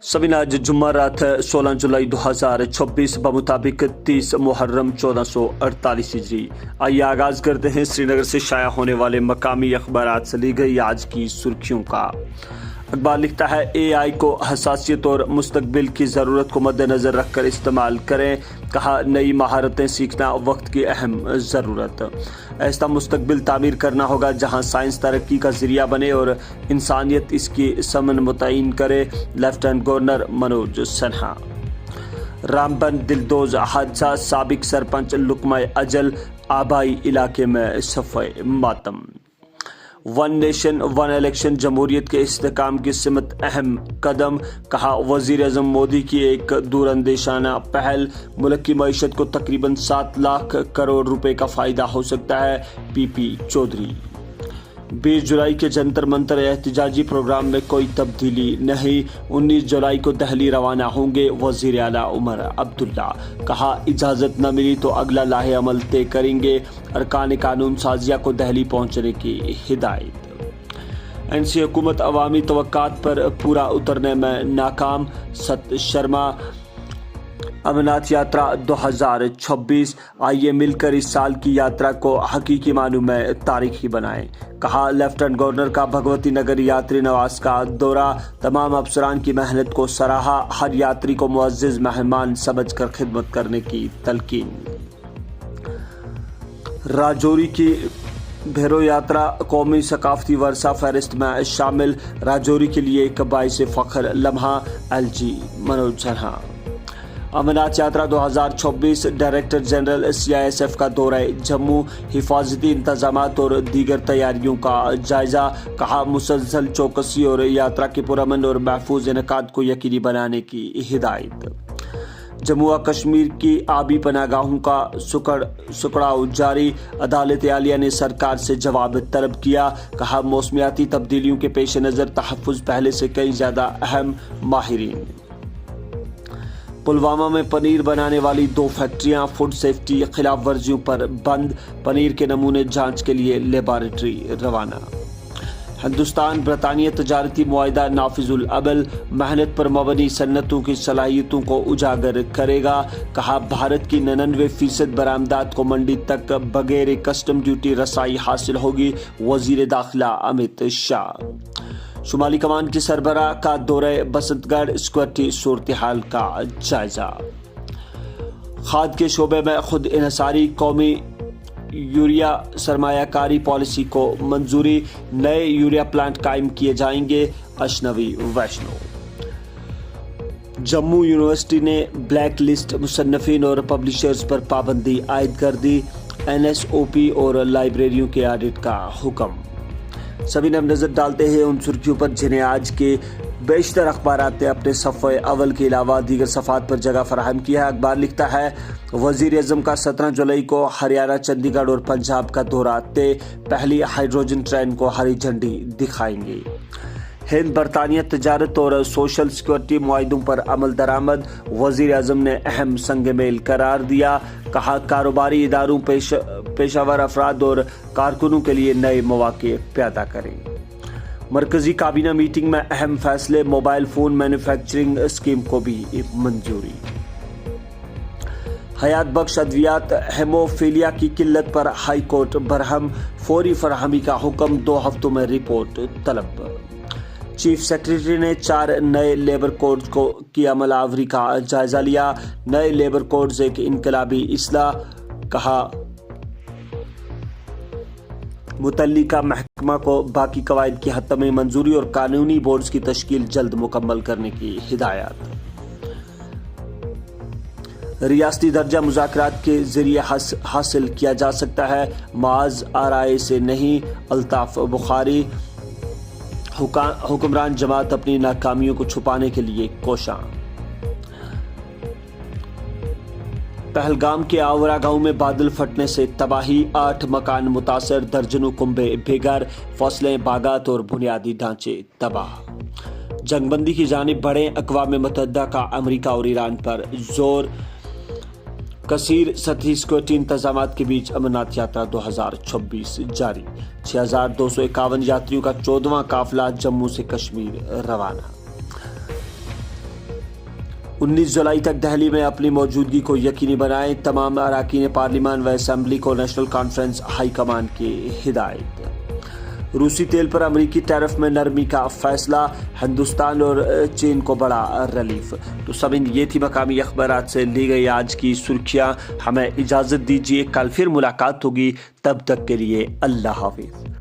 सबिन आज जुम्मा रात 16 जुलाई 2026 बमुताबिक 30 मुहर्रम 1448 हिजरी। आइए आगाज करते हैं श्रीनगर से शाया होने वाले मकामी अखबारात से ली गई आज की सुर्खियों का। अखबार लिखता है AI को हसासियत और मुस्तकबिल की ज़रूरत को मद्देनज़र रखकर इस्तेमाल करें, कहा नई महारतें सीखना वक्त की अहम ज़रूरत। ऐसा मुस्तकबिल तामीर करना होगा जहां साइंस तरक्की का ज़रिया बने और इंसानियत इसकी समन मुतय्यन करे, लेफ्टिनेंट गवर्नर मनोज सिन्हा। रामबन दिलदोज हादसा, साबिक सरपंच लुकमा अजल आबाई इलाके में सफ़े मातम। वन नेशन वन इलेक्शन जमहूरियत के इस्तेहकाम की सिमत अहम कदम, कहा वज़ीर-ए-आज़म मोदी की एक दूरअंदेशाना पहल। मुल्क की मईशत को तकरीबन 7 लाख करोड़ रुपए का फ़ायदा हो सकता है, PP चौधरी। 20 जुलाई के जंतर मंतर एहतजाजी प्रोग्राम में कोई तब्दीली नहीं, 19 जुलाई को दहली रवाना होंगे वज़ीर आला उमर अब्दुल्ला। कहा इजाज़त न मिली तो अगला लाहे अमल तय करेंगे, अरकान कानून साजिया को दहली पहुँचने की हिदायत। NC हुकूमत अवामी तवक्कात पर पूरा उतरने में नाकाम, सत शर्मा। अमरनाथ यात्रा 2026, आइए मिलकर इस साल की यात्रा को हकीकी मानों में तारीखी बनाएं, कहा लेफ्टिनेंट गवर्नर का भगवती नगर यात्री नवाज का दौरा। तमाम अफसरान की मेहनत को सराहा, हर यात्री को मुअज़्ज़िज़ मेहमान समझकर खिदमत करने की तलकीन। राजौरी की भैरो यात्रा कौमी सकाफती वर्सा फहरिस्त में शामिल, राजौरी के लिए एक बाइस फ़ख्र लम्हा, LG मनोज सिन्हा। अमरनाथ यात्रा 2026, डायरेक्टर जनरल CISF का दौरा जम्मू, हिफाजती इंतजामात और दीगर तैयारियों का जायजा, कहा मुसलसल चौकसी और यात्रा के पुरअमन और महफूज इनेकाद को यकीनी बनाने की हिदायत। जम्मू व कश्मीर की आबी पनागाहों का सुकड़ाव जारी, अदालत आलिया ने सरकार से जवाब तलब किया, कहा मौसमियाती तब्दीलियों के पेश नज़र तहफ़्फ़ुज़ पहले से कई ज़्यादा अहम, माहिरीन। पुलवामा में पनीर बनाने वाली 2 फैक्ट्रियां फूड सेफ्टी खिलाफ वर्जियों पर बंद, पनीर के नमूने जांच के लिए लेबॉरेटरी रवाना। हिंदुस्तान ब्रितानिया तजारती मुआहिदा नाफिजुल अमल, मेहनत पर मबनी सन्नतों की सलाहियतों को उजागर करेगा, कहा भारत की 99% बरामदात को मंडी तक बगैर कस्टम ड्यूटी रसाई हासिल होगी, वजीर दाखिला अमित शाह। शुमाली कमान की सरबराह का दौरे बसंतगढ़, सिक्योरिटी सूरत हाल का जायजा। खाद के शोबे में खुद इन्हसारी, कौमी यूरिया सरमायाकारी पॉलिसी को मंजूरी, नए यूरिया प्लांट कायम किए जाएंगे, अशनवी वैष्णो। जम्मू यूनिवर्सिटी ने ब्लैक लिस्ट मुसन्निफिन और पब्लिशर्स पर पाबंदी आयद कर दी, NSOP और लाइब्रेरियों के ऑडिट का हुक्म। सभी ने नजर डालते हैं उन सुर्खियों पर जिन्हें आज के बेशतर अखबारात ने अपने सफ़े अव्वल के अलावा दीगर सफ़ात पर जगह फराहम किया है। अखबार लिखता है वज़ीर-ए-आज़म का 17 जुलाई को हरियाणा, चंडीगढ़ और पंजाब का दौरा तय, पहली हाइड्रोजन ट्रेन को हरी झंडी दिखाएंगे। हिंद बरतानिया तजारत और सोशल सिक्योरिटी मुआहिदों पर अमल दरामद, वज़ीर-ए-आज़म ने अहम संग मेल करार दिया, कहा कारोबारी इदारों, पेशावर अफराद और कारकुनों के लिए नए मौके पैदा करें। मरकजी काबीना मीटिंग में अहम फैसले, मोबाइल फ़ोन मैन्युफैक्चरिंग स्कीम को भी मंजूरी। हयात बख्श अद्वियात, हेमोफीलिया की किल्लत पर हाई कोर्ट बरहम, फौरी फराहमी का हुक्म, 2 हफ्तों में रिपोर्ट तलब। चीफ सेक्रेटरी ने 4 नए लेबर कोड्स की अमलावरी का जायजा लिया, नए लेबर कोड्स एक इनकलाबी इस्लाह, कहा मुतल्लिका महकमा को बाकी कवायद की हद में मंजूरी और कानूनी बोर्ड्स की तश्कील जल्द मुकम्मल करने की हिदायत। रियासती दर्जा मुज़ाकरात के जरिए हासिल किया जा सकता है, माज आरआई से नहीं, अल्ताफ बुखारी। हुक्मरान जमात अपनी नाकामियों को छुपाने के लिए कोशां। पहलगाम के आवरा गांव में बादल फटने से तबाही, 8 मकान मुतासर, दर्जनों कुंबे बेघर, फसलें, बागात और बुनियादी ढांचे तबाह। जंगबंदी की जानिब बढ़े, अक़वाम मुत्तहिदा का अमरीका और ईरान पर जोर। कसीर सतही सिक्योरिटी इंतजामात के बीच अमरनाथ यात्रा 2026 जारी, 6251 यात्रियों का 14वां काफिला जम्मू से कश्मीर रवाना। 19 جولائی تک دہلی میں اپنی موجودگی کو یقینی بنائیں، تمام اراکین پارلیمان و اسمبلی کو نیشنل کانفرنس ہائی کمان کی ہدایت۔ روسی تیل پر امریکی ٹیرف میں نرمی کا فیصلہ، ہندوستان اور چین کو بڑا ریلیف۔ تو سامعین، یہ تھی مقامی اخبارات سے لی گئی آج کی سرخیاں۔ ہمیں اجازت دیجیے، کل پھر ملاقات ہوگی، تب تک کے لیے اللہ حافظ۔